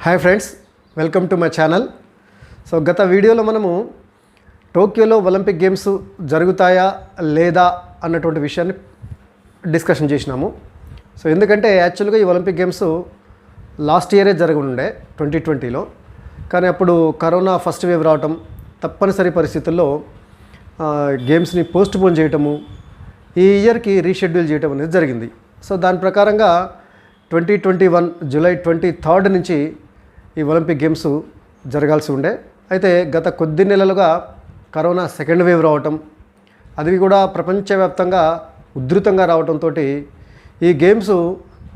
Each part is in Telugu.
Hi friends, welcome to my channel. So గత వీడియోలో మనము టోక్యోలో ఒలింపిక్ గేమ్స్ జరుగుతాయా లేదా అన్నటువంటి విషయాన్ని డిస్కషన్ చేసినాము. సో ఎందుకంటే యాక్చువల్గా ఈ ఒలింపిక్ గేమ్స్ లాస్ట్ ఇయరే జరగనుండే 2020లో, కానీ అప్పుడు కరోనా ఫస్ట్ వేవ్ రావటం, తప్పనిసరి పరిస్థితుల్లో గేమ్స్ని పోస్ట్ పోన్ చేయటము, ఈ ఇయర్కి రీషెడ్యూల్ చేయటం అనేది జరిగింది. సో దాని ప్రకారంగా 2021 జూలై 23 నుంచి ఈ ఒలింపిక్ గేమ్స్ జరగాల్సి ఉండే. అయితే గత కొద్ది నెలలుగా కరోనా సెకండ్ వేవ్ రావటం, అది కూడా ప్రపంచవ్యాప్తంగా ఉధృతంగా రావడంతో ఈ గేమ్స్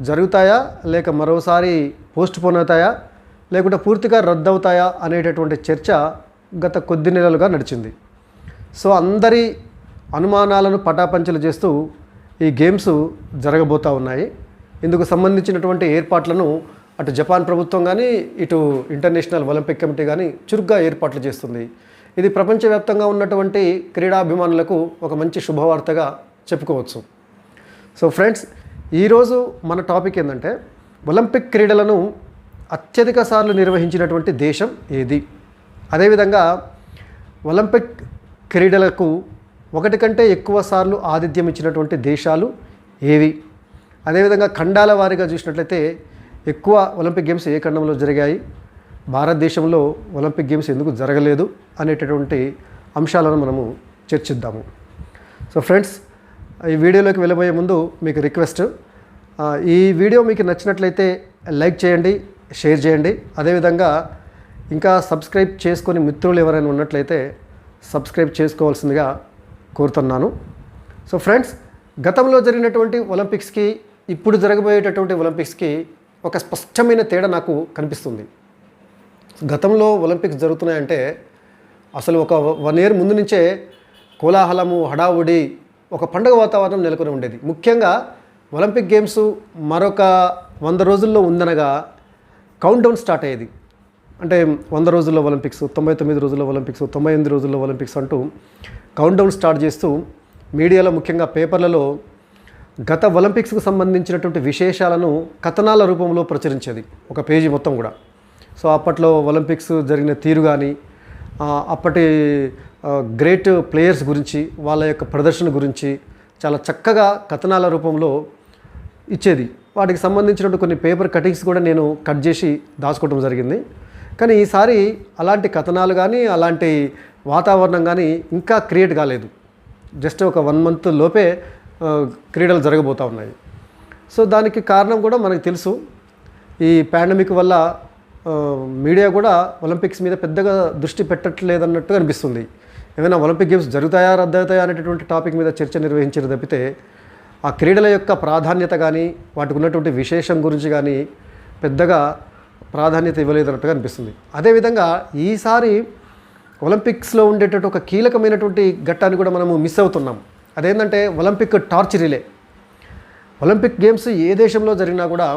జరుగుతాయా లేక మరోసారి పోస్ట్ పోన్ అవుతాయా లేకుంటే పూర్తిగా రద్దు అవుతాయా అనేటటువంటి చర్చ గత కొద్ది నెలలుగా నడిచింది. సో అందరి అనుమానాలను పటాపంచలు చేస్తూ ఈ గేమ్స్ జరగబోతూ ఉన్నాయి. ఇందుకు సంబంధించినటువంటి ఏర్పాట్లను అటు జపాన్ ప్రభుత్వం కానీ ఇటు ఇంటర్నేషనల్ ఒలింపిక్ కమిటీ కానీ చురుగ్గా ఏర్పాట్లు చేస్తుంది. ఇది ప్రపంచవ్యాప్తంగా ఉన్నటువంటి క్రీడాభిమానులకు ఒక మంచి శుభవార్తగా చెప్పుకోవచ్చు. సో ఫ్రెండ్స్, ఈరోజు మన టాపిక్ ఏంటంటే ఒలింపిక్ క్రీడలను అత్యధిక సార్లు నిర్వహించినటువంటి దేశం ఏది, అదేవిధంగా ఒలింపిక్ క్రీడలకు ఒకటి కంటే ఎక్కువ సార్లు ఆతిథ్యం ఇచ్చినటువంటి దేశాలు ఏవి, అదేవిధంగా ఖండాల వారీగా చూసినట్లయితే ఎక్కువ ఒలింపిక్ గేమ్స్ ఏ ఖండంలో జరిగాయి, భారతదేశంలో ఒలింపిక్ గేమ్స్ ఎందుకు జరగలేదు అనేటటువంటి అంశాలను మనము చర్చిద్దాము. సో ఫ్రెండ్స్, ఈ వీడియోలోకి వెళ్ళబోయే ముందు మీకు రిక్వెస్ట్, ఈ వీడియో మీకు నచ్చినట్లయితే లైక్ చేయండి, షేర్ చేయండి. అదేవిధంగా ఇంకా సబ్స్క్రైబ్ చేసుకొని మిత్రులు ఎవరైనా ఉన్నట్లయితే సబ్స్క్రైబ్ చేసుకోవాల్సిందిగా కోరుతున్నాను. సో ఫ్రెండ్స్, గతంలో జరిగినటువంటి ఒలింపిక్స్కి ఇప్పుడు జరగబోయేటటువంటి ఒలింపిక్స్కి ఒక స్పష్టమైన తేడా నాకు కనిపిస్తుంది. గతంలో ఒలింపిక్స్ జరుగుతున్నాయంటే అసలు ఒక 1 year ముందు నుంచే కోలాహలము, హడావుడి, ఒక పండుగ వాతావరణం నెలకొని ఉండేది. ముఖ్యంగా ఒలింపిక్ గేమ్స్ మరొక 100 రోజుల్లో ఉందనగా కౌంట్ డౌన్ స్టార్ట్ అయ్యేది. అంటే 100 రోజుల్లో ఒలింపిక్స్, 99 రోజుల్లో ఒలింపిక్స్, 98 రోజుల్లో ఒలింపిక్స్ అంటూ కౌంట్ డౌన్ స్టార్ట్ చేస్తూ మీడియాలో, ముఖ్యంగా పేపర్లలో గత ఒలింపిక్స్కు సంబంధించినటువంటి విశేషాలను కథనాల రూపంలో ప్రచురించేది, ఒక పేజీ మొత్తం కూడా. సో అప్పట్లో ఒలింపిక్స్ జరిగిన తీరు కానీ, అప్పటి గ్రేట్ ప్లేయర్స్ గురించి, వాళ్ళ యొక్క ప్రదర్శన గురించి చాలా చక్కగా కథనాల రూపంలో ఇచ్చేది. వాటికి సంబంధించినటువంటి కొన్ని పేపర్ కటింగ్స్ కూడా నేను కట్ చేసి దాచుకోవడం జరిగింది. కానీ ఈసారి అలాంటి కథనాలు కానీ, అలాంటి వాతావరణం కానీ ఇంకా క్రియేట్ కాలేదు. జస్ట్ ఒక 1 month లోపే క్రీడలు జరగబోతూ ఉన్నాయి. సో దానికి కారణం కూడా మనకు తెలుసు. ఈ పాండమిక్ వల్ల మీడియా కూడా ఒలింపిక్స్ మీద పెద్దగా దృష్టి పెట్టట్లేదన్నట్టుగా అనిపిస్తుంది. ఏమైనా ఒలింపిక్ గేమ్స్ జరుగుతాయా రద్దవుతాయా అనేటటువంటి టాపిక్ మీద చర్చ నిర్వహించారు తప్పితే ఆ క్రీడల యొక్క ప్రాధాన్యత కానీ, వాటికి ఉన్నటువంటి విశేషం గురించి కానీ పెద్దగా ప్రాధాన్యత ఇవ్వలేదన్నట్టుగా అనిపిస్తుంది. అదేవిధంగా ఈసారి ఒలింపిక్స్లో ఉండేటటువంటి ఒక కీలకమైనటువంటి ఘట్టాన్ని కూడా మనము మిస్ అవుతున్నాం. అదేంటంటే Olympic torch relay. Olympic games ఏ దేశంలో జరిగినా కూడా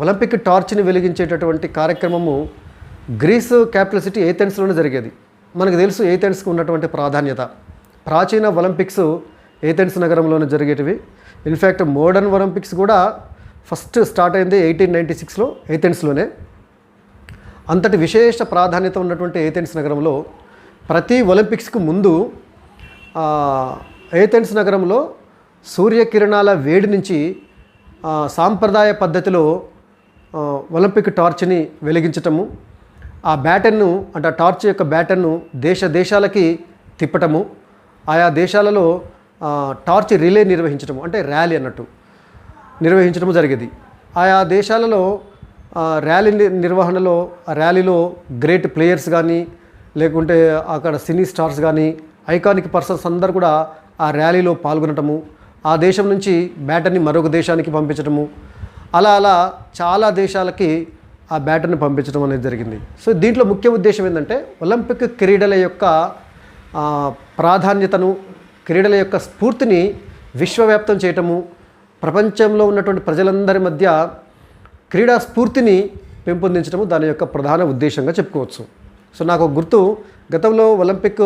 ఒలింపిక్ టార్చ్ని వెలిగించేటటువంటి కార్యక్రమము గ్రీస్ క్యాపిటల్ సిటీ ఏథెన్స్లోనే జరిగేది. మనకు తెలుసు ఏథెన్స్కి ఉన్నటువంటి ప్రాధాన్యత. ప్రాచీన ఒలింపిక్స్ ఏథెన్స్ నగరంలోనే జరిగేటివి. ఇన్ఫ్యాక్ట్ మోడర్న్ ఒలింపిక్స్ కూడా ఫస్ట్ స్టార్ట్ అయింది 1896లో ఏథెన్స్లోనే. అంతటి విశేష ప్రాధాన్యత ఉన్నటువంటి ఏథెన్స్ నగరంలో ప్రతి ఒలింపిక్స్కు ముందు ఏథెన్స్ నగరంలో సూర్యకిరణాల వేడి నుంచి సాంప్రదాయ పద్ధతిలో ఒలింపిక్ టార్చ్ని వెలిగించటము, ఆ బ్యాటన్ను, అంటే ఆ టార్చ్ యొక్క బ్యాటన్ను దేశాలకి తిప్పటము, ఆయా దేశాలలో టార్చ్ రిలే నిర్వహించటము, అంటే ర్యాలీ అన్నట్టు నిర్వహించడము జరిగేది. ఆయా దేశాలలో ర్యాలీ నిర్వహణలో, ర్యాలీలో గ్రేట్ ప్లేయర్స్ కానీ, లేకుంటే అక్కడ సినీ స్టార్స్ కానీ, ఐకానిక్ పర్సన్స్ అందరు కూడా ఆ ర్యాలీలో పాల్గొనటము, ఆ దేశం నుంచి బ్యాటర్ని మరొక దేశానికి పంపించడము, అలా చాలా దేశాలకి ఆ బ్యాటర్ని పంపించడం అనేది జరిగింది. సో దీంట్లో ముఖ్య ఉద్దేశం ఏంటంటే ఒలింపిక్ క్రీడల యొక్క ప్రాధాన్యతను, క్రీడల యొక్క స్ఫూర్తిని విశ్వవ్యాప్తం చేయటము, ప్రపంచంలో ఉన్నటువంటి ప్రజలందరి మధ్య క్రీడా స్ఫూర్తిని పెంపొందించడము దాని యొక్క ప్రధాన ఉద్దేశంగా చెప్పుకోవచ్చు. సో నాకు గుర్తు, గతంలో ఒలింపిక్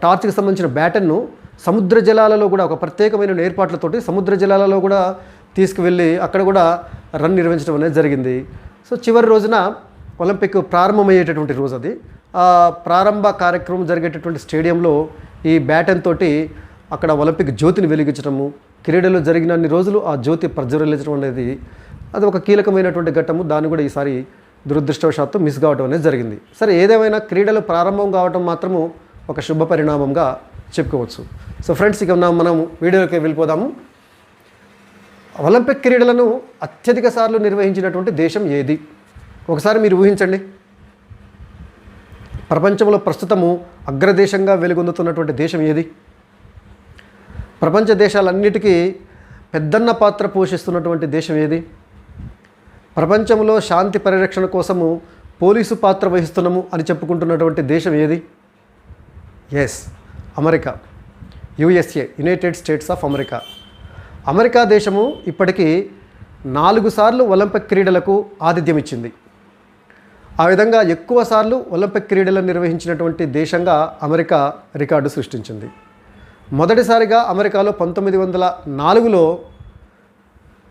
టార్చ్కి సంబంధించిన బ్యాటన్ను సముద్ర జలాలలో కూడా ఒక ప్రత్యేకమైన ఏర్పాట్లతోటి సముద్ర జలాలలో కూడా తీసుకువెళ్ళి అక్కడ కూడా రన్ నిర్వహించడం అనేది జరిగింది. సో చివరి రోజున ఒలింపిక్ ప్రారంభమయ్యేటటువంటి రోజు అది. ఆ ప్రారంభ కార్యక్రమం జరిగేటటువంటి స్టేడియంలో ఈ బ్యాటన్ తోటి అక్కడ ఒలింపిక్ జ్యోతిని వెలిగించడము, క్రీడలు జరిగినన్ని రోజులు ఆ జ్యోతి ప్రజ్వలించడం అనేది అది ఒక కీలకమైనటువంటి ఘట్టము. దాన్ని కూడా ఈసారి దురదృష్టవశాత్తు మిస్ కావడం అనేది జరిగింది. సరే, ఏదేమైనా క్రీడలు ప్రారంభం కావడం మాత్రము ఒక శుభ పరిణామంగా చెప్పుకోవచ్చు. సో ఫ్రెండ్స్, ఇక మనం వీడియోకి వెళ్ళిపోదాము. ఒలింపిక్ క్రీడలను అత్యధిక సార్లు నిర్వహించినటువంటి దేశం ఏది? ఒకసారి మీరు ఊహించండి. ప్రపంచంలో ప్రస్తుతము అగ్రదేశంగా వెలుగొందుతున్నటువంటి దేశం ఏది? ప్రపంచ దేశాలన్నిటికీ పెద్దన్న పాత్ర పోషిస్తున్నటువంటి దేశం ఏది? ప్రపంచంలో శాంతి పరిరక్షణ కోసము పోలీసు పాత్ర వహిస్తున్నాము అని చెప్పుకుంటున్నటువంటి దేశం ఏది? Yes, America. USA, United States of America. America దేశము ఇప్పటికీ 4 సార్లు ఒలింపిక్ క్రీడలకు ఆతిథ్యం ఇచ్చింది. ఆ విధంగా ఎక్కువ సార్లు ఒలింపిక్ క్రీడలను నిర్వహించినటువంటి దేశంగా అమెరికా రికార్డు సృష్టించింది. మొదటిసారిగా అమెరికాలో 1904లో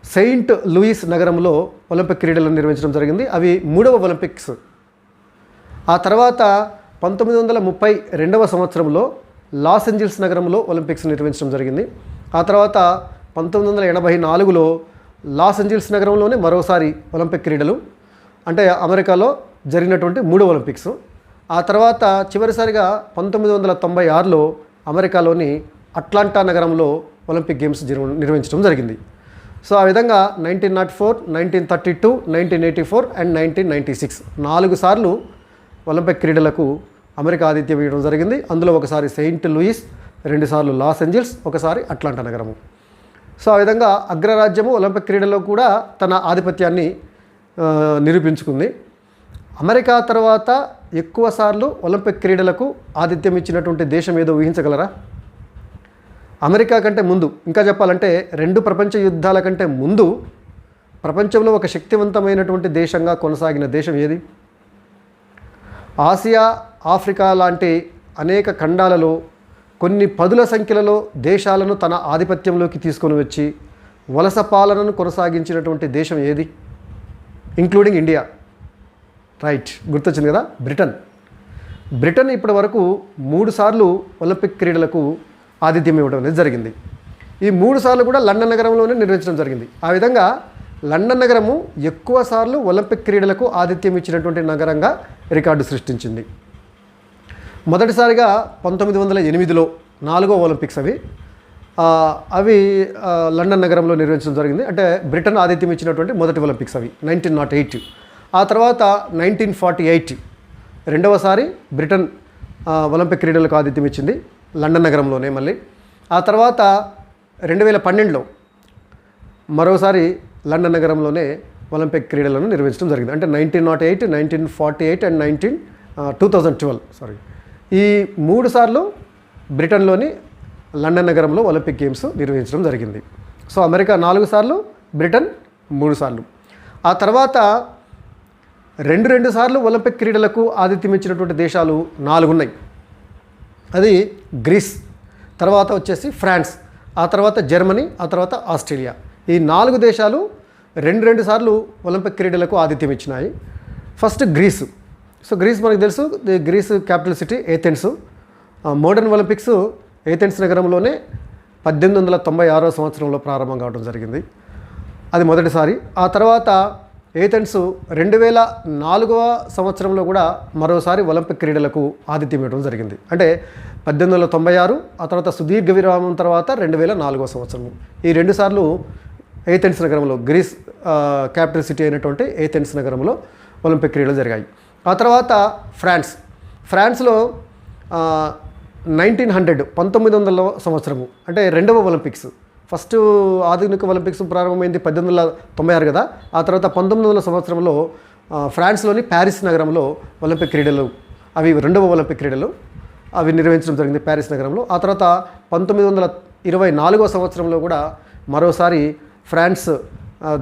సెయింట్ లూయిస్ నగరంలో ఒలింపిక్ క్రీడలను నిర్వహించడం జరిగింది. అవి 3వ ఒలింపిక్స్. ఆ తర్వాత 1932వ సంవత్సరంలో లాస్ ఏంజల్స్ నగరంలో ఒలింపిక్స్ నిర్వహించడం జరిగింది. ఆ తర్వాత 1984లో లాస్ ఏంజల్స్ నగరంలోనే మరోసారి ఒలింపిక్ క్రీడలు, అంటే అమెరికాలో జరిగినటువంటి 3వ ఒలింపిక్స్. ఆ తర్వాత చివరిసారిగా 1996లో అమెరికాలోని అట్లాంటా నగరంలో ఒలింపిక్ గేమ్స్ నిర్వహించడం జరిగింది. సో ఆ విధంగా 1904, 1932, 1984 అండ్ 1996 4 సార్లు ఒలింపిక్ క్రీడలకు అమెరికా ఆతిథ్యం ఇవ్వడం జరిగింది. అందులో ఒకసారి సెయింట్ లూయిస్, 2 సార్లు లాస్ ఏంజల్స్, ఒకసారి అట్లాంటా నగరము. సో ఆ విధంగా అగ్రరాజ్యము ఒలింపిక్ క్రీడల్లో కూడా తన ఆధిపత్యాన్ని నిరూపించుకుంది. అమెరికా తర్వాత ఎక్కువ సార్లు ఒలింపిక్ క్రీడలకు ఆతిథ్యం ఇచ్చినటువంటి దేశం ఏదో ఊహించగలరా? అమెరికా కంటే ముందు, ఇంకా చెప్పాలంటే 2 ప్రపంచ యుద్ధాల కంటే ముందు ప్రపంచంలో ఒక శక్తివంతమైనటువంటి దేశంగా కొనసాగిన దేశం ఏది? ఆసియా, ఆఫ్రికా లాంటి అనేక ఖండాలలో కొన్ని పదుల సంఖ్యలలో దేశాలను తన ఆధిపత్యంలోకి తీసుకొని వచ్చి వలస పాలనను కొనసాగించినటువంటి దేశం ఏది? Including India. రైట్, గుర్తొచ్చింది కదా, బ్రిటన్ ఇప్పటి వరకు 3 సార్లు ఒలింపిక్ క్రీడలకు ఆతిథ్యం ఇవ్వడం అనేది జరిగింది. ఈ 3 సార్లు కూడా లండన్ నగరంలోనే నిర్వహించడం జరిగింది. ఆ విధంగా లండన్ నగరము ఎక్కువ సార్లు ఒలింపిక్ క్రీడలకు ఆతిథ్యం ఇచ్చినటువంటి నగరంగా రికార్డు సృష్టించింది. మొదటిసారిగా 1908లో 4వ ఒలింపిక్స్ అవి లండన్ నగరంలో నిర్వహించడం జరిగింది. అంటే బ్రిటన్ ఆతిథ్యం ఇచ్చినటువంటి మొదటి ఒలింపిక్స్ అవి 1908. ఆ తర్వాత 1948 రెండవసారి బ్రిటన్ ఒలింపిక్ క్రీడలకు ఆతిథ్యం ఇచ్చింది లండన్ నగరంలోనే మళ్ళీ. ఆ తర్వాత 2012లో మరోసారి లండన్ నగరంలోనే ఒలింపిక్ క్రీడలను నిర్వహించడం జరిగింది. అంటే 1908, 1948 అండ్ 2012 ఈ 3 సార్లు బ్రిటన్లోని లండన్ నగరంలో ఒలింపిక్ గేమ్స్ నిర్వహించడం జరిగింది. సో అమెరికా 4 సార్లు, బ్రిటన్ 3 సార్లు. ఆ తర్వాత 2 సార్లు ఒలింపిక్ క్రీడలకు ఆతిథ్యం ఇచ్చినటువంటి దేశాలు 4 ఉన్నాయి. అది గ్రీస్, తర్వాత వచ్చేసి ఫ్రాన్స్, ఆ తర్వాత జర్మనీ, ఆ తర్వాత ఆస్ట్రేలియా. ఈ 4 దేశాలు 2 సార్లు ఒలింపిక్ క్రీడలకు ఆతిథ్యం ఇచ్చినాయి. First Greece. సో గ్రీస్ మనకు తెలుసు, Greece capital city Athens. Modern Olympics Athens నగరంలోనే 1896వ సంవత్సరంలో ప్రారంభం కావడం జరిగింది. అది మొదటిసారి. ఆ తర్వాత ఏథెన్స్ 2004వ సంవత్సరంలో కూడా మరోసారి ఒలింపిక్ క్రీడలకు ఆతిథ్యం ఇవ్వడం జరిగింది. అంటే 1896, ఆ తర్వాత సుదీర్ఘ విరామం తర్వాత 2004వ సంవత్సరం. ఈ 2 సార్లు ఏథెన్స్ నగరంలో, గ్రీస్ క్యాపిటల్ సిటీ అయినటువంటి ఏథెన్స్ నగరంలో ఒలింపిక్ క్రీడలు జరిగాయి. ఆ తర్వాత ఫ్రాన్స్లో 1900 సంవత్సరము, అంటే 2వ ఒలింపిక్స్. ఫస్ట్ ఆధునిక ఒలింపిక్స్ ప్రారంభమైంది 1896 కదా. ఆ తర్వాత 1900 సంవత్సరంలో ఫ్రాన్స్లోని ప్యారిస్ నగరంలో ఒలింపిక్ క్రీడలు, అవి 2వ ఒలింపిక్ క్రీడలు అవి నిర్వహించడం జరిగింది ప్యారిస్ నగరంలో. ఆ తర్వాత 1924వ సంవత్సరంలో కూడా మరోసారి ఫ్రాన్స్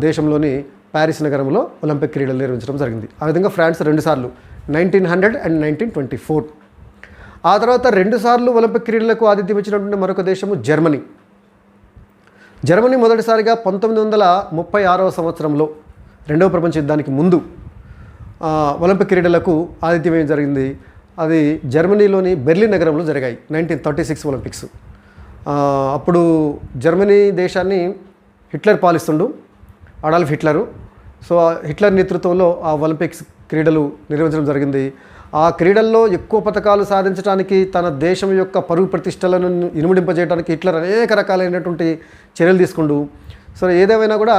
దేశంలోని ప్యారిస్ నగరంలో ఒలింపిక్ క్రీడలు నిర్వహించడం జరిగింది. ఆ విధంగా ఫ్రాన్స్ 2 సార్లు 1900 అండ్ 1924. ఆ తర్వాత 2 సార్లు ఒలింపిక్ క్రీడలకు ఆతిథ్యం ఇచ్చినటువంటి మరొక దేశము జర్మనీ మొదటిసారిగా 1936వ సంవత్సరంలో, 2వ ప్రపంచ యుద్ధానికి ముందు ఒలింపిక్ క్రీడలకు ఆతిథ్యం జరిగింది. అది జర్మనీలోని బెర్లిన్ నగరంలో జరిగాయి 1936 ఒలింపిక్స్. అప్పుడు జర్మనీ దేశాన్ని హిట్లర్ పాలిస్తుండు, అడాల్ఫ్ హిట్లరు. సో హిట్లర్ నేతృత్వంలో ఆ ఒలింపిక్స్ క్రీడలు నిర్వహించడం జరిగింది. ఆ క్రీడల్లో ఎక్కువ పథకాలు సాధించడానికి, తన దేశం యొక్క పరుగు ప్రతిష్టలను ఇనుమడింపజేయడానికి హిట్లర్ అనేక రకాలైనటువంటి చర్యలు తీసుకుండు. సో ఏదేమైనా కూడా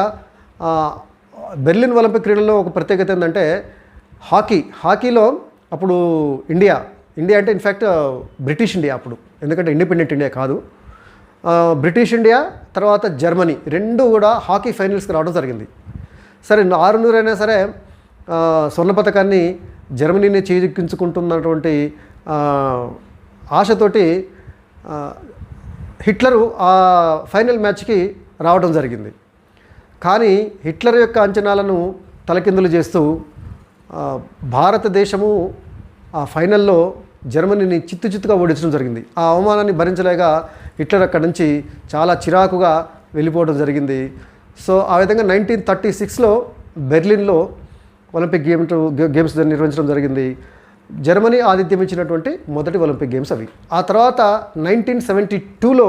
బెర్లిన్ ఒలింపిక్ క్రీడల్లో ఒక ప్రత్యేకత ఏంటంటే హాకీలో అప్పుడు ఇండియా అంటే ఇన్ఫ్యాక్ట్ బ్రిటిష్ ఇండియా అప్పుడు, ఎందుకంటే ఇండిపెండెంట్ ఇండియా కాదు. బ్రిటిష్ ఇండియా తర్వాత జర్మనీ రెండు కూడా హాకీ ఫైనల్స్కి రావడం జరిగింది. సరే 600 అయినా సరే స్వర్ణ పథకాన్ని జర్మనీని చేజిక్కించుకుంటున్నటువంటి ఆశతోటి హిట్లరు ఆ ఫైనల్ మ్యాచ్కి రావడం జరిగింది. కానీ హిట్లర్ యొక్క అంచనాలను తలకిందులు చేస్తూ భారతదేశము ఆ ఫైనల్లో జర్మనీని చిత్తుగా ఓడించడం జరిగింది. ఆ అవమానాన్ని భరించలేక హిట్లర్ అక్కడి నుంచి చాలా చిరాకుగా వెళ్ళిపోవడం జరిగింది. సో ఆ విధంగా 1936లో బెర్లిన్లో ఒలింపిక్ గేమ్స్ నిర్వహించడం జరిగింది. జర్మనీ ఆతిథ్యం ఇచ్చినటువంటి మొదటి ఒలింపిక్ గేమ్స్ అవి. ఆ తర్వాత 1972లో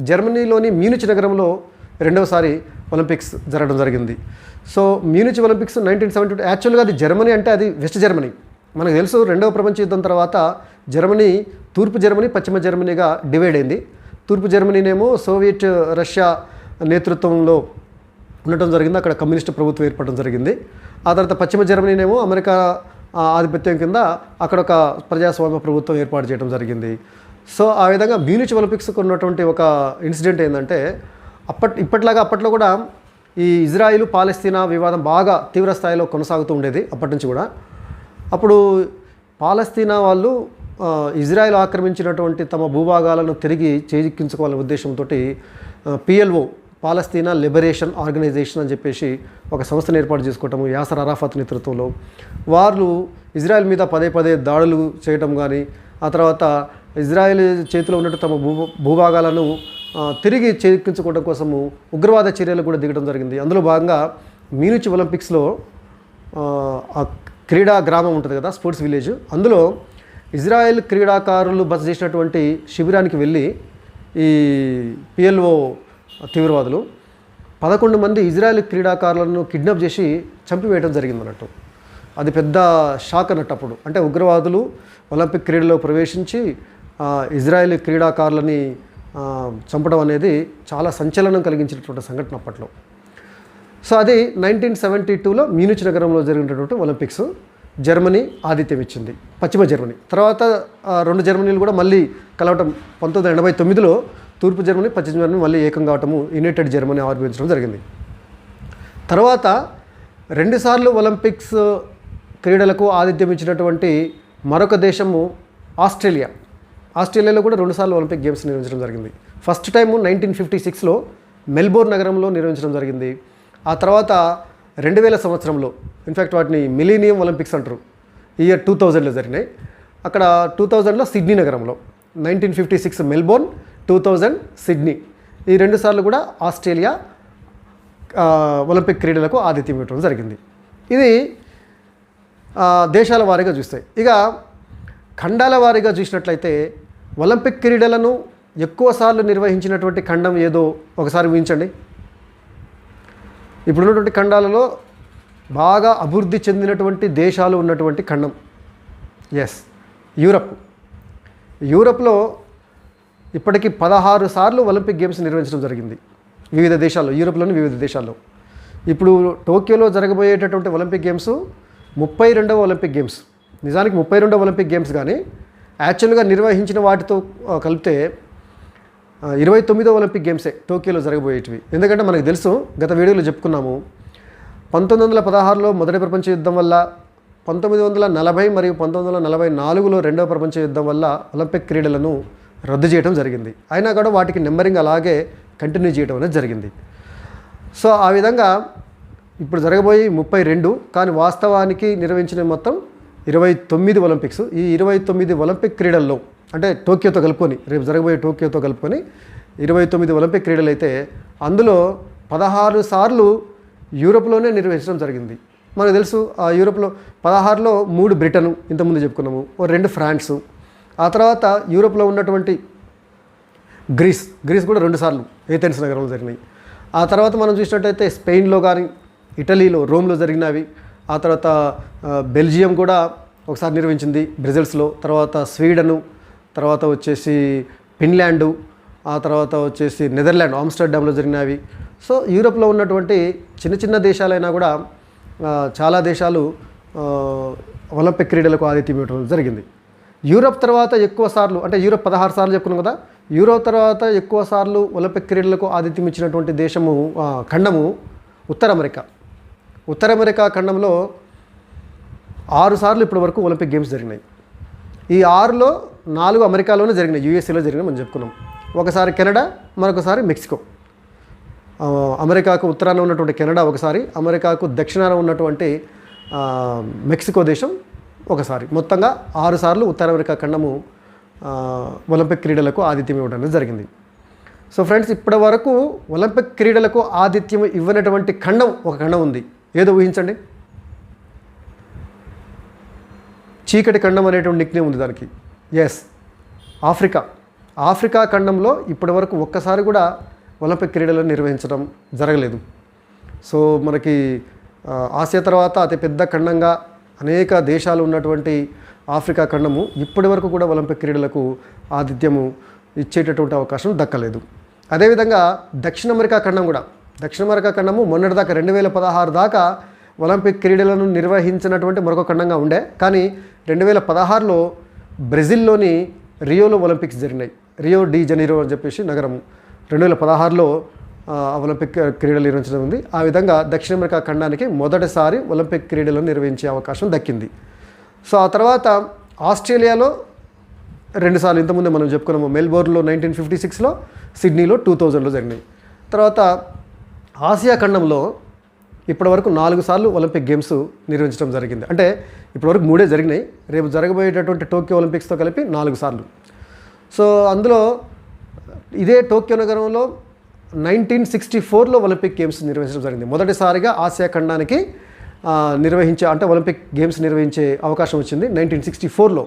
జర్మనీలోని మ్యూనిచ్ నగరంలో రెండవసారి ఒలింపిక్స్ జరగడం జరిగింది. So Munich Olympics 1972. యాక్చువల్గా అది జర్మనీ అంటే అది వెస్ట్ జర్మనీ. మనకు తెలుసు, రెండవ ప్రపంచ యుద్ధం తర్వాత జర్మనీ తూర్పు జర్మనీ, పశ్చిమ జర్మనీగా డివైడ్ అయింది. తూర్పు జర్మనీనేమో సోవియట్ రష్యా నేతృత్వంలో ఉండటం జరిగింది, అక్కడ కమ్యూనిస్ట్ ప్రభుత్వం ఏర్పడడం జరిగింది. ఆ తర్వాత పశ్చిమ జర్మనీనేమో అమెరికా ఆధిపత్యం కింద అక్కడ ఒక ప్రజాస్వామ్య ప్రభుత్వం ఏర్పాటు చేయడం జరిగింది. సో ఆ విధంగా మ్యూనిచ్ ఒలింపిక్స్కి ఉన్నటువంటి ఒక ఇన్సిడెంట్ ఏంటంటే, ఇప్పట్లాగా అప్పట్లో కూడా ఈ ఇజ్రాయిల్ పాలస్తీనా వివాదం బాగా తీవ్ర స్థాయిలో కొనసాగుతూ ఉండేది అప్పటి నుంచి కూడా. అప్పుడు పాలస్తీనా వాళ్ళు ఇజ్రాయిల్ ఆక్రమించినటువంటి తమ భూభాగాలను తిరిగి చేజిక్కించుకోవాలనే ఉద్దేశంతో PLO పాలస్తీనా లిబరేషన్ ఆర్గనైజేషన్ అని చెప్పేసి ఒక సంస్థను ఏర్పాటు చేసుకోవటము యాసర్ అరాఫత్ నేతృత్వంలో. వాళ్ళు ఇజ్రాయెల్ మీద పదే దాడులు చేయటం కానీ, ఆ తర్వాత ఇజ్రాయెల్ చేతిలో ఉన్నట్టు తమ భూభాగాలను తిరిగి చేజిక్కించుకోవడం కోసము ఉగ్రవాద చర్యలు కూడా దిగడం జరిగింది. అందులో భాగంగా మ్యూనిచ్ ఒలింపిక్స్లో ఆ క్రీడా గ్రామం ఉంటుంది కదా, స్పోర్ట్స్ విలేజ్, అందులో ఇజ్రాయెల్ క్రీడాకారులు బస చేసినటువంటి శిబిరానికి వెళ్ళి ఈ PLO తీవ్రవాదులు 11 మంది ఇజ్రాయెల్ క్రీడాకారులను కిడ్నాప్ చేసి చంపివేయడం జరిగిందన్నట్టు. అది పెద్ద షాక్ అన్నట్టు అప్పుడు. అంటే ఉగ్రవాదులు ఒలింపిక్ క్రీడలో ప్రవేశించి ఇజ్రాయెల్ క్రీడాకారులని చంపడం అనేది చాలా సంచలనం కలిగించినటువంటి సంఘటన అప్పట్లో. సో అది 1972లో మ్యూనిచ్ నగరంలో జరిగినటువంటి ఒలింపిక్స్. జర్మనీ ఆతిథ్యం ఇచ్చింది, పశ్చిమ జర్మనీ. తర్వాత రెండు జర్మనీలు కూడా మళ్ళీ కలవటం 1989లో తూర్పు జర్మనీ, పశ్చిమ జర్మనీ మళ్ళీ ఏకం కావటము యునైటెడ్ జర్మనీ ఆవిర్భవించడం జరిగింది. తర్వాత 2 సార్లు ఒలింపిక్స్ క్రీడలకు ఆతిథ్యం ఇచ్చినటువంటి మరొక దేశము ఆస్ట్రేలియా. ఆస్ట్రేలియాలో కూడా 2 సార్లు ఒలింపిక్ గేమ్స్ నిర్వహించడం జరిగింది. ఫస్ట్ టైము 1956లో మెల్బోర్న్ నగరంలో నిర్వహించడం జరిగింది. ఆ తర్వాత 2000 సంవత్సరంలో, ఇన్ఫ్యాక్ట్ వాటిని మిలీనియం ఒలింపిక్స్ అంటారు, ఇయర్ 2000లో జరిగినాయి. అక్కడ 2000లో సిడ్నీ నగరంలో, 1956 మెల్బోర్న్, 2000 సిడ్నీ, ఈ 2 సార్లు కూడా ఆస్ట్రేలియా ఒలింపిక్ క్రీడలకు ఆతిథ్యం ఇవ్వడం జరిగింది. ఇది దేశాల వారీగా చూస్తాయి. ఇక ఖండాల వారీగా చూసినట్లయితే ఒలింపిక్ క్రీడలను ఎక్కువసార్లు నిర్వహించినటువంటి ఖండం ఏదో ఒకసారి ఊహించండి. ఇప్పుడున్నటువంటి ఖండాలలో బాగా అభివృద్ధి చెందినటువంటి దేశాలు ఉన్నటువంటి ఖండం, ఎస్, యూరప్లో ఇప్పటికీ 16 సార్లు ఒలింపిక్ గేమ్స్ నిర్వహించడం జరిగింది వివిధ దేశాల్లో, యూరోప్లోని వివిధ దేశాల్లో. ఇప్పుడు టోక్యోలో జరగబోయేటటువంటి ఒలింపిక్ గేమ్స్ 32వ ఒలింపిక్ గేమ్స్. నిజానికి 32వ ఒలింపిక్ గేమ్స్, కానీ యాక్చువల్గా నిర్వహించిన వాటితో కలిపితే 29వ ఒలింపిక్ గేమ్సే టోక్యోలో జరగబోయేటివి. ఎందుకంటే మనకు తెలుసు, గత వీడియోలో చెప్పుకున్నాము, 1916లో మొదటి ప్రపంచ యుద్ధం వల్ల, 1940 మరియు 1944లో రెండవ ప్రపంచ యుద్ధం వల్ల ఒలింపిక్ క్రీడలను రద్దు చేయడం జరిగింది. అయినా కూడా వాటికి నెంబరింగ్ అలాగే కంటిన్యూ చేయడం అనేది జరిగింది. సో ఆ విధంగా ఇప్పుడు జరగబోయే 32, కానీ వాస్తవానికి నిర్వహించిన మొత్తం 29 ఒలింపిక్స్. ఈ 29 ఒలింపిక్ క్రీడల్లో, అంటే టోక్యోతో కలుపుకొని, రేపు జరగబోయే టోక్యోతో కలుపుకొని 29 ఒలింపిక్ క్రీడలు అయితే అందులో 16 సార్లు యూరోప్లోనే నిర్వహించడం జరిగింది. మనకు తెలుసు యూరోప్లో 16లో 3 బ్రిటను ఇంతకుముందు చెప్పుకున్నాము, 2 ఫ్రాన్సు, ఆ తర్వాత యూరోప్లో ఉన్నటువంటి గ్రీస్ కూడా 2 సార్లు ఏథెన్స్ నగరంలో జరిగినాయి. ఆ తర్వాత మనం చూసినట్టయితే స్పెయిన్లో కానీ ఇటలీలో రోమ్లో జరిగినవి, ఆ తర్వాత బెల్జియం కూడా ఒకసారి నిర్వహించింది బ్రజిల్స్లో, తర్వాత స్వీడను, తర్వాత వచ్చేసి ఫిన్లాండు, ఆ తర్వాత వచ్చేసి నెదర్లాండ్ ఆమ్స్టర్డామ్లో జరిగినవి. సో యూరోప్లో ఉన్నటువంటి చిన్న చిన్న దేశాలైనా కూడా చాలా దేశాలు ఒలింపిక్ క్రీడలకు ఆతిథ్యం ఇవ్వడం జరిగింది. యూరోప్ తర్వాత ఎక్కువ సార్లు, అంటే యూరోప్ 16 సార్లు చెప్పుకున్నాం కదా, యూరోప్ తర్వాత ఎక్కువ సార్లు ఒలింపిక్ క్రీడలకు ఆతిథ్యం ఇచ్చినటువంటి దేశము ఖండము ఉత్తర అమెరికా. ఉత్తర అమెరికా ఖండంలో 6 సార్లు ఇప్పటి వరకు ఒలింపిక్ గేమ్స్ జరిగినాయి. ఈ 6లో 4 అమెరికాలోనే జరిగినాయి, యూఎస్ఏలో జరిగినాయి మనం చెప్పుకున్నాం. ఒకసారి కెనడా, మరొకసారి మెక్సికో. అమెరికాకు ఉత్తరాన ఉన్నటువంటి కెనడా ఒకసారి, అమెరికాకు దక్షిణాన ఉన్నటువంటి మెక్సికో దేశం ఒకసారి. మొత్తంగా 6 సార్లు ఉత్తర అమెరికా ఖండము ఒలింపిక్ క్రీడలకు ఆతిథ్యం ఇవ్వడం జరిగింది. సో ఫ్రెండ్స్, ఇప్పటి వరకు ఒలింపిక్ క్రీడలకు ఆతిథ్యం ఇవ్వనటువంటి ఖండం ఒక ఖండం ఉంది. ఏదో ఊహించండి. చీకటి ఖండం అనేటువంటి నిక్నేమ్ ఉంది దానికి. ఎస్, ఆఫ్రికా ఖండంలో ఇప్పటి వరకు ఒక్కసారి కూడా ఒలింపిక్ క్రీడలను నిర్వహించడం జరగలేదు. సో మనకి ఆసియా తర్వాత అతిపెద్ద ఖండంగా అనేక దేశాలు ఉన్నటువంటి ఆఫ్రికా ఖండము ఇప్పటి వరకు కూడా ఒలింపిక్ క్రీడలకు ఆతిథ్యము ఇచ్చేటటువంటి అవకాశం దక్కలేదు. అదేవిధంగా దక్షిణ అమెరికా ఖండము మొన్నటిదాకా 2016 దాకా ఒలింపిక్ క్రీడలను నిర్వహించినటువంటి మరొక ఖండంగా ఉండే. కానీ 2016లో బ్రెజిల్లోని రియోలో ఒలింపిక్స్ జరిగినాయి. రియో డి జనీరో అని చెప్పేసి నగరము 2016లో ఒలింపిక్ క్రీడలు నిర్వహించడం ఉంది. ఆ విధంగా దక్షిణ అమెరికా ఖండానికి మొదటిసారి ఒలింపిక్ క్రీడలను నిర్వహించే అవకాశం దక్కింది. సో ఆ తర్వాత ఆస్ట్రేలియాలో 2 సార్లు, ఇంతకుముందే మనం చెప్పుకున్నాము, మెల్బోర్న్లో 1956లో, సిడ్నీలో 2000లో జరిగినాయి. తర్వాత ఆసియా ఖండంలో ఇప్పటివరకు 4 సార్లు ఒలింపిక్ గేమ్స్ నిర్వహించడం జరిగింది. అంటే ఇప్పటివరకు 3 జరిగినాయి, రేపు జరగబోయేటటువంటి టోక్యో ఒలింపిక్స్తో కలిపి 4 సార్లు. సో అందులో ఇదే టోక్యో నగరంలో 1964లో ఒలింపిక్ గేమ్స్ నిర్వహించడం జరిగింది. మొదటిసారిగా ఆసియా ఖండానికి అంటే ఒలింపిక్ గేమ్స్ నిర్వహించే అవకాశం వచ్చింది 1964లో.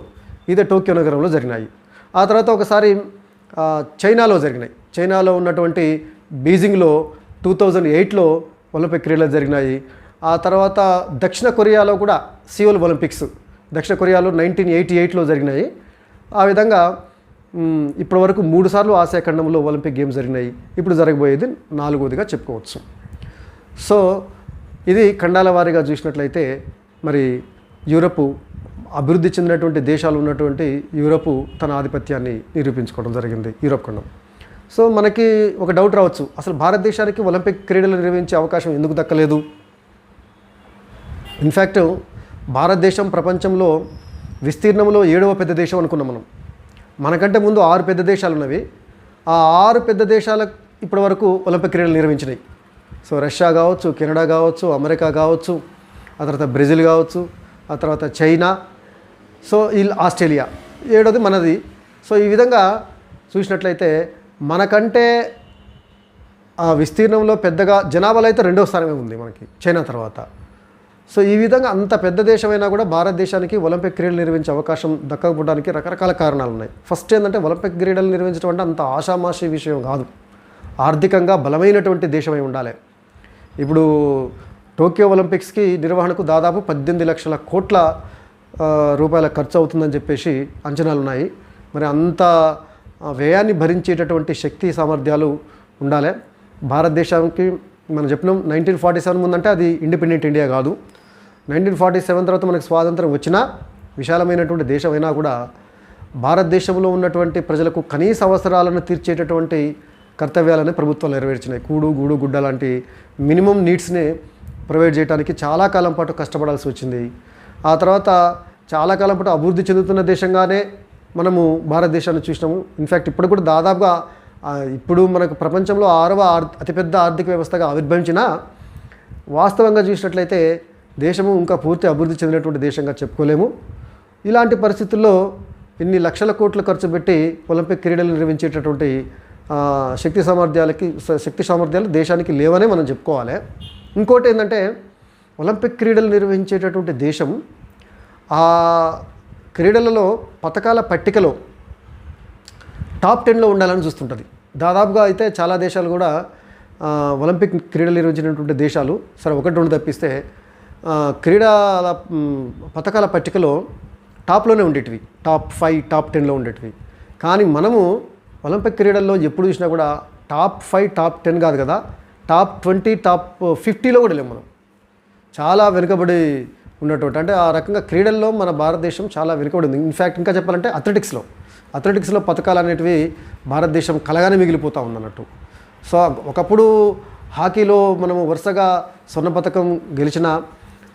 ఇదే టోక్యో నగరంలో జరిగినాయి. ఆ తర్వాత ఒకసారి చైనాలో జరిగినాయి. చైనాలో ఉన్నటువంటి బీజింగ్లో 2008లో ఒలింపిక్ క్రీడలు జరిగినాయి. ఆ తర్వాత దక్షిణ కొరియాలో కూడా సియోల్ ఒలింపిక్స్ దక్షిణ కొరియాలో 1988లో జరిగినాయి. ఆ విధంగా ఇప్పటి వరకు 3 సార్లు ఆసియా ఖండంలో ఒలింపిక్ గేమ్స్ జరిగినాయి. ఇప్పుడు జరగబోయేది 4వదిగా చెప్పుకోవచ్చు. సో ఇది ఖండాల వారీగా చూసినట్లయితే మరి యూరప్ అభివృద్ధి చెందినటువంటి దేశాలు ఉన్నటువంటి యూరప్ తన ఆధిపత్యాన్ని నిరూపించుకోవడం జరిగింది, యూరప్ ఖండం. సో మనకి ఒక డౌట్ రావచ్చు, అసలు భారతదేశానికి ఒలింపిక్ క్రీడలు నిర్వహించే అవకాశం ఎందుకు దక్కలేదు? ఇన్ఫ్యాక్ట్ భారతదేశం ప్రపంచంలో విస్తీర్ణంలో 7వ పెద్ద దేశం అనుకున్నాం మనం. మనకంటే ముందు 6 పెద్ద దేశాలు ఉన్నవి. ఆ 6 పెద్ద దేశాల ఇప్పటి వరకు ఒలింపిక్ క్రీడలు నిర్వహించినాయి. సో రష్యా కావచ్చు, కెనడా కావచ్చు, అమెరికా కావచ్చు, ఆ తర్వాత బ్రెజిల్ కావచ్చు, ఆ తర్వాత చైనా, సో ఆస్ట్రేలియా, 7వది మనది. సో ఈ విధంగా చూసినట్లయితే మనకంటే విస్తీర్ణంలో పెద్దగా జనాభాలో అయితే 2వ స్థానమే ఉంది మనకి చైనా తర్వాత. సో ఈ విధంగా అంత పెద్ద దేశమైనా కూడా భారతదేశానికి ఒలింపిక్ క్రీడలు నిర్వహించే అవకాశం దక్కకపోవడానికి రకరకాల కారణాలు ఉన్నాయి. ఫస్ట్ ఏంటంటే ఒలింపిక్ క్రీడలు నిర్వహించడం అంటే అంత ఆషామాషి విషయం కాదు. ఆర్థికంగా బలమైనటువంటి దేశమై ఉండాలి. ఇప్పుడు టోక్యో ఒలింపిక్స్కి నిర్వహణకు దాదాపు 18 లక్షల కోట్ల రూపాయల ఖర్చు అవుతుందని చెప్పేసి అంచనాలు ఉన్నాయి. మరి అంత వ్యయాన్ని భరించేటటువంటి శక్తి సామర్థ్యాలు ఉండాలి. భారతదేశానికి మనం చెప్పినాం 1947 ముందంటే అది ఇండిపెండెంట్ ఇండియా కాదు. 1947 తర్వాత మనకు స్వాతంత్రం వచ్చినా విశాలమైనటువంటి దేశమైనా కూడా భారతదేశంలో ఉన్నటువంటి ప్రజలకు కనీస అవసరాలను తీర్చేటటువంటి కర్తవ్యాలని ప్రభుత్వాలు నెరవేర్చినాయి. కూడు గూడు గుడ్డ లాంటి మినిమం నీడ్స్ని ప్రొవైడ్ చేయడానికి చాలా కాలం పాటు కష్టపడాల్సి వచ్చింది. ఆ తర్వాత చాలా కాలం పాటు అభివృద్ధి చెందుతున్న దేశంగానే మనము భారతదేశాన్ని చూసినాము. ఇన్ఫ్యాక్ట్ ఇప్పుడు కూడా దాదాపుగా ఇప్పుడు మనకు ప్రపంచంలో 6వ అతిపెద్ద ఆర్థిక వ్యవస్థగా ఆవిర్భవించిన వాస్తవంగా చూసినట్లయితే దేశము ఇంకా పూర్తి అభివృద్ధి చెందినటువంటి దేశంగా చెప్పుకోలేము. ఇలాంటి పరిస్థితుల్లో ఇన్ని లక్షల కోట్లు ఖర్చు పెట్టి ఒలింపిక్ క్రీడలు నిర్వహించేటటువంటి శక్తి సామర్థ్యాలు దేశానికి లేవనే మనం చెప్పుకోవాలి. ఇంకోటి ఏంటంటే ఒలింపిక్ క్రీడలు నిర్వహించేటటువంటి దేశం ఆ క్రీడలలో పథకాల పట్టికలో టాప్ 10లో ఉండాలని చూస్తుంటుంది. దాదాపుగా అయితే చాలా దేశాలు కూడా ఒలింపిక్ క్రీడలు నిర్వహించినటువంటి దేశాలు సరే 1-2 తప్పిస్తే క్రీడల పథకాల పట్టికలో టాప్లోనే ఉండేటివి, టాప్ 5 టాప్ 10లో ఉండేటివి. కానీ మనము ఒలింపిక్ క్రీడల్లో ఎప్పుడు చూసినా కూడా టాప్ 5 టాప్ 10 కాదు కదా, టాప్ 20 టాప్ 50లో కూడా లేము. మనం చాలా వెనుకబడి ఉన్నటువంటి, అంటే ఆ రకంగా క్రీడల్లో మన భారతదేశం చాలా వెనుకబడింది. ఇన్ఫ్యాక్ట్ ఇంకా చెప్పాలంటే అథ్లెటిక్స్లో పథకాలు అనేటివి భారతదేశం కలగానే మిగిలిపోతూ ఉందన్నట్టు. సో ఒకప్పుడు హాకీలో మనము వరుసగా స్వర్ణ పథకం గెలిచిన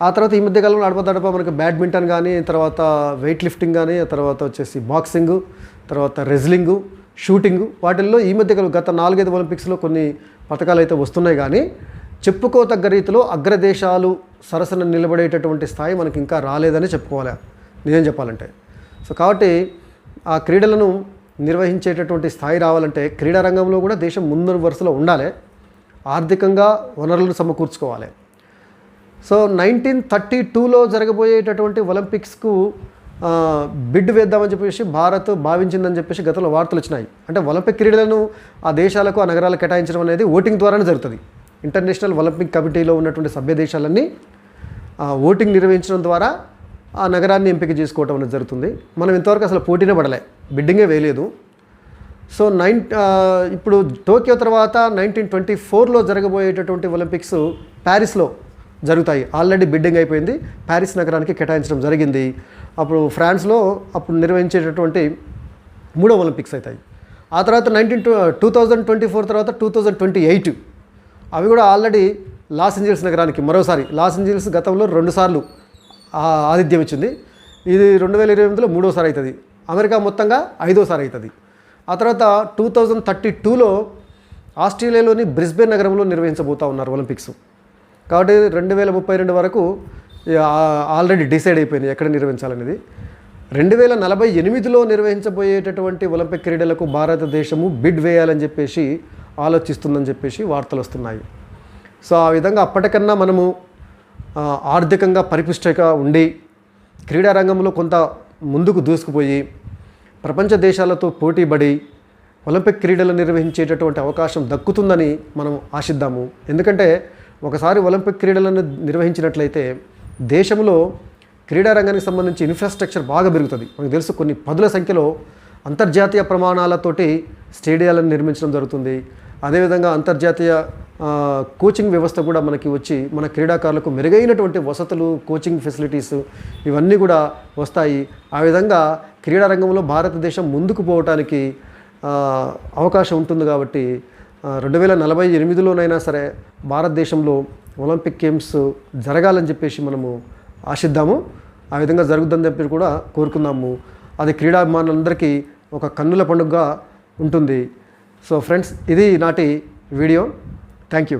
ఆ తర్వాత ఈ మధ్యకాలంలో అడప మనకి బ్యాడ్మింటన్ కానీ, తర్వాత వెయిట్ లిఫ్టింగ్ కానీ, తర్వాత వచ్చేసి బాక్సింగ్, తర్వాత రెజ్లింగు, షూటింగు, వాటిల్లో ఈ మధ్యకాలం గత 4-5 ఒలింపిక్స్లో కొన్ని పథకాలు అయితే వస్తున్నాయి. కానీ చెప్పుకోతగ్గ రీతిలో అగ్రదేశాలు సరసన నిలబడేటటువంటి స్థాయి మనకి ఇంకా రాలేదని చెప్పుకోవాలి నిజం చెప్పాలంటే. సో కాబట్టి ఆ క్రీడలను నిర్వహించేటటువంటి స్థాయి రావాలంటే క్రీడా రంగంలో కూడా దేశం ముందు వరుసలో ఉండాలి, ఆర్థికంగా వనరులను సమకూర్చుకోవాలి. సో 1932లో జరగబోయేటటువంటి ఒలింపిక్స్కు బిడ్ వేద్దామని చెప్పేసి భారత్ భావించిందని చెప్పేసి గతంలో వార్తలు వచ్చినాయి. అంటే ఒలింపిక్ క్రీడలను ఆ దేశాలకు ఆ నగరాలకు కేటాయించడం అనేది ఓటింగ్ ద్వారానే జరుగుతుంది. ఇంటర్నేషనల్ ఒలింపిక్ కమిటీలో ఉన్నటువంటి సభ్య దేశాలన్నీ ఓటింగ్ నిర్వహించడం ద్వారా ఆ నగరాన్ని ఎంపిక చేసుకోవటం అనేది జరుగుతుంది. మనం ఇంతవరకు అసలు పోటీనే పడలే, బిడ్డింగే వేయలేదు. సో ఇప్పుడు టోక్యో తర్వాత 1924లో జరగబోయేటటువంటి ఒలింపిక్స్ ప్యారిస్లో జరుగుతాయి. ఆల్రెడీ బిడ్డింగ్ అయిపోయింది, ప్యారిస్ నగరానికి కేటాయించడం జరిగింది. అప్పుడు ఫ్రాన్స్లో అప్పుడు నిర్వహించేటటువంటి 3వ ఒలింపిక్స్ అవుతాయి. ఆ తర్వాత 2024 తర్వాత 2028 అవి కూడా ఆల్రెడీ లాస్ ఏంజల్స్ నగరానికి మరోసారి. లాస్ ఏంజల్స్ గతంలో 2 సార్లు ఆతిథ్యం ఇచ్చింది, ఇది 2028లో 3వసారి అవుతుంది. అమెరికా మొత్తంగా 5వసారి అవుతుంది. ఆ తర్వాత 2032లో ఆస్ట్రేలియాలోని బ్రిస్బేన్ నగరంలో నిర్వహించబోతూ ఉన్నారు ఒలింపిక్స్. కాబట్టి 2032 వరకు ఆల్రెడీ డిసైడ్ అయిపోయింది ఎక్కడ నిర్వహించాలనేది. 2048లో నిర్వహించబోయేటటువంటి ఒలింపిక్ క్రీడలకు భారతదేశము బిడ్ వేయాలని చెప్పేసి ఆలోచిస్తుందని చెప్పేసి వార్తలు వస్తున్నాయి. సో ఆ విధంగా అప్పటికన్నా మనము ఆర్థికంగా పరిపుష్టంగా ఉండి క్రీడా రంగంలో కొంత ముందుకు దూసుకుపోయి ప్రపంచ దేశాలతో పోటీపడి ఒలింపిక్ క్రీడలు నిర్వహించేటటువంటి అవకాశం దక్కుతుందని మనం ఆశిద్దాము. ఎందుకంటే ఒకసారి ఒలింపిక్ క్రీడలను నిర్వహించినట్లయితే దేశంలో క్రీడా రంగానికి సంబంధించి ఇన్ఫ్రాస్ట్రక్చర్ బాగా పెరుగుతుంది. మనకు తెలుసు కొన్ని 10ల సంఖ్యలో అంతర్జాతీయ ప్రమాణాలతోటి స్టేడియాలను నిర్మించడం జరుగుతుంది. అదేవిధంగా అంతర్జాతీయ కోచింగ్ వ్యవస్థ కూడా మనకి వచ్చి మన క్రీడాకారులకు మెరుగైనటువంటి వసతులు, కోచింగ్ ఫెసిలిటీస్ ఇవన్నీ కూడా వస్తాయి. ఆ విధంగా క్రీడా రంగంలో భారతదేశం ముందుకు పోవటానికి అవకాశం ఉంటుంది. కాబట్టి 2048లోనైనా సరే భారతదేశంలో ఒలింపిక్ గేమ్స్ జరగాలని చెప్పేసి మనము ఆశిద్దాము. ఆ విధంగా జరుగుతుందని చెప్పి కూడా కోరుకుందాము. అది క్రీడాభిమానులందరికీ ఒక కన్నుల పండుగగా ఉంటుంది. సో ఫ్రెండ్స్, ఇది నాటి వీడియో. Thank you.